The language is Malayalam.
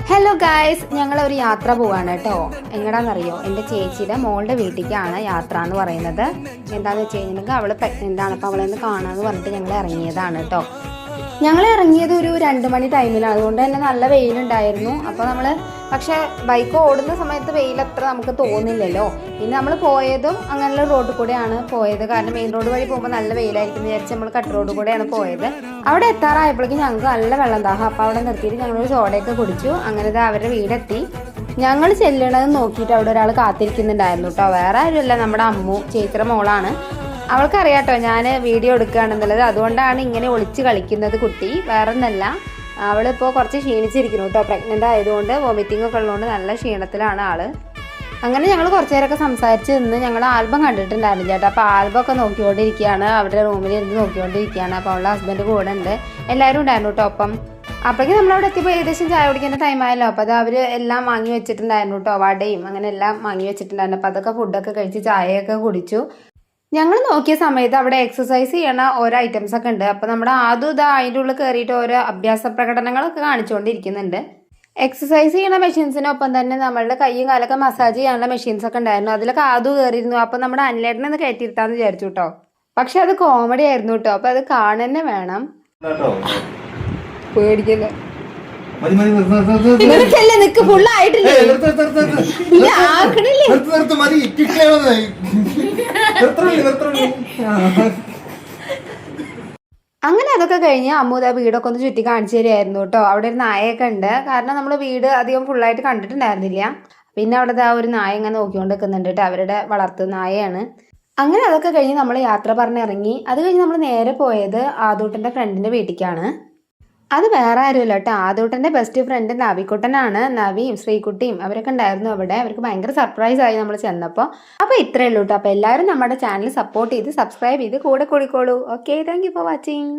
ഹലോ ഗായ്സ്, ഞങ്ങളൊരു യാത്ര പോവാണ് കേട്ടോ. എങ്ങടാന്നറിയോ? എൻ്റെ ചേച്ചിയുടെ മോളുടെ വീട്ടിലേക്കാണ് യാത്ര എന്ന് പറയുന്നത്. എന്താണെന്ന് വെച്ച് കഴിഞ്ഞിട്ടുണ്ടെങ്കിൽ അവൾ പ്രഗ്നൻ്റ് ആണ്. അപ്പോൾ അവളെന്ന് കാണാമെന്ന് പറഞ്ഞിട്ട് ഞങ്ങൾ ഇറങ്ങിയതാണ് കേട്ടോ. ഞങ്ങൾ ഇറങ്ങിയത് ഒരു 2 മണി ടൈമിലാണ്. അതുകൊണ്ട് തന്നെ നല്ല വെയിലുണ്ടായിരുന്നു. അപ്പോൾ നമ്മൾ പക്ഷേ ബൈക്ക് ഓടുന്ന സമയത്ത് വെയിൽ അത്ര നമുക്ക് തോന്നില്ലല്ലോ. പിന്നെ നമ്മൾ പോയതും അങ്ങനെയുള്ള റോഡിൽ കൂടെയാണ് പോയത്. കാരണം മെയിൻ റോഡ് വഴി പോകുമ്പോൾ നല്ല വെയിലായിരിക്കും വിചാരിച്ച് നമ്മൾ കട്ട് റോഡ് കൂടെയാണ് പോയത്. അവിടെ എത്താറായപ്പോഴേക്കും ഞങ്ങൾക്ക് നല്ല വെള്ളം ദാഹം. അപ്പോൾ അവിടെ നിർത്തിയിട്ട് ഞങ്ങളൊരു സോഡയൊക്കെ കുടിച്ചു. അങ്ങനെ അവരുടെ വീടെത്തി. ഞങ്ങൾ ചെല്ലണത് നോക്കിയിട്ട് അവിടെ ഒരാൾ കാത്തിരിക്കുന്നുണ്ടായിരുന്നു കേട്ടോ. വേറെ ആരുമല്ല, നമ്മുടെ അമ്മു, ചേച്ചിയുടെ മോളാണ്. അവൾക്കറിയാട്ടോ ഞാൻ വീഡിയോ എടുക്കുകയാണെന്നുള്ളത്. അതുകൊണ്ടാണ് ഇങ്ങനെ ഒളിച്ച് കളിക്കുന്നത് കുട്ടി, വേറെ ഒന്നല്ല. അവളിപ്പോൾ കുറച്ച് ക്ഷീണിച്ചിരിക്കുന്നു കേട്ടോ. പ്രഗ്നൻ്റ് ആയതുകൊണ്ട് വോമിറ്റിംഗ് ഒക്കെ ഉള്ളതുകൊണ്ട് നല്ല ക്ഷീണത്തിലാണ് ആള്. അങ്ങനെ ഞങ്ങൾ കുറച്ച് നേരമൊക്കെ സംസാരിച്ച് നിന്ന് ഞങ്ങൾ ആൽബം കണ്ടിട്ടുണ്ടായിരുന്നു ചേട്ടാ. അപ്പോൾ ആൽബം ഒക്കെ നോക്കിക്കൊണ്ടിരിക്കുകയാണ്. അവരുടെ റൂമിൽ ഇരുന്ന് നോക്കിക്കൊണ്ടിരിക്കുകയാണ്. അപ്പോൾ അവളുടെ ഹസ്ബൻഡ് കൂടെ ഉണ്ട്, എല്ലാവരും ഉണ്ടായിരുന്നു കേട്ടോ. അപ്പം അപ്പോഴേക്കും നമ്മളവിടെ എത്തിയപ്പോൾ ഏകദേശം ചായ കുടിക്കേണ്ട ടൈമായല്ലോ. അപ്പോൾ അത് അവർ എല്ലാം വാങ്ങി വെച്ചിട്ടുണ്ടായിരുന്നു കേട്ടോ. വടയും അങ്ങനെ എല്ലാം വാങ്ങി വെച്ചിട്ടുണ്ടായിരുന്നു. അപ്പോൾ അതൊക്കെ ഫുഡൊക്കെ കഴിച്ച് ചായയൊക്കെ കുടിച്ചു. ഞങ്ങൾ നോക്കിയ സമയത്ത് അവിടെ എക്സസൈസ് ചെയ്യണ ഓരോ ഐറ്റംസ് ഒക്കെ ഉണ്ട്. അപ്പോൾ നമ്മുടെ ആദ്യം അതിൻ്റെ ഉള്ളിൽ കയറിയിട്ട് ഓരോ അഭ്യാസ പ്രകടനങ്ങളൊക്കെ കാണിച്ചുകൊണ്ടിരിക്കുന്നുണ്ട്. എക്സസൈസ് ചെയ്യണ മെഷീൻസിനൊപ്പം തന്നെ നമ്മളുടെ കൈയും കാലൊക്കെ മസാജ് ചെയ്യാനുള്ള മെഷീൻസ് ഒക്കെ ഉണ്ടായിരുന്നു. അതിലൊക്കെ ആദ്യം കയറിയിരുന്നു. അപ്പോൾ നമ്മുടെ അനിലേട്ടനെ ഒന്ന് കയറ്റിയിരുത്താന്ന് വിചാരിച്ചു കേട്ടോ. പക്ഷെ അത് കോമഡി ആയിരുന്നു കേട്ടോ. അപ്പോൾ അത് കാണുന്നെ വേണം. പേടിക്കല്ലേ, നിക്ക് ഫുള്ളായിട്ടില്ലേ? അങ്ങനെ അതൊക്കെ കഴിഞ്ഞ് അമ്മൂത വീടൊക്കെ ഒന്ന് ചുറ്റി കാണിച്ചു തരുമായിരുന്നു കേട്ടോ. അവിടെ ഒരു നായയൊക്കെ ഉണ്ട്. കാരണം നമ്മൾ വീട് അധികം ഫുള്ളായിട്ട് കണ്ടിട്ടുണ്ടായിരുന്നില്ല. പിന്നെ അവിടെ ഒരു നായ ഇങ്ങനെ നോക്കിക്കൊണ്ട് നിൽക്കുന്നുണ്ട് കേട്ടോ. അവരുടെ വളർത്തു നായയാണ്. അങ്ങനെ അതൊക്കെ കഴിഞ്ഞ് നമ്മൾ യാത്ര പറഞ്ഞിറങ്ങി. അത് കഴിഞ്ഞ് നമ്മൾ നേരെ പോയത് ആദൂട്ടൻ്റെ ഫ്രണ്ടിൻ്റെ വീട്ടിലേക്കാണ്. അത് വേറെ ആരുമല്ല കേട്ടോ, ആദൂട്ടൻ്റെ ബെസ്റ്റ് ഫ്രണ്ട് നവിക്കുട്ടനാണ്. നവിയും ശ്രീകുട്ടിയും അവരൊക്കെ ഉണ്ടായിരുന്നു അവിടെ. അവർക്ക് ഭയങ്കര സർപ്രൈസ് ആയി നമ്മൾ ചെന്നപ്പോൾ. അപ്പോൾ ഇത്രയേ ഉള്ളൂ കേട്ടോ. അപ്പോൾ എല്ലാവരും നമ്മുടെ ചാനൽ സപ്പോർട്ട് ചെയ്ത് സബ്സ്ക്രൈബ് ചെയ്ത് കൂടെ കൂടിക്കോളൂ. Okay, thank you for watching.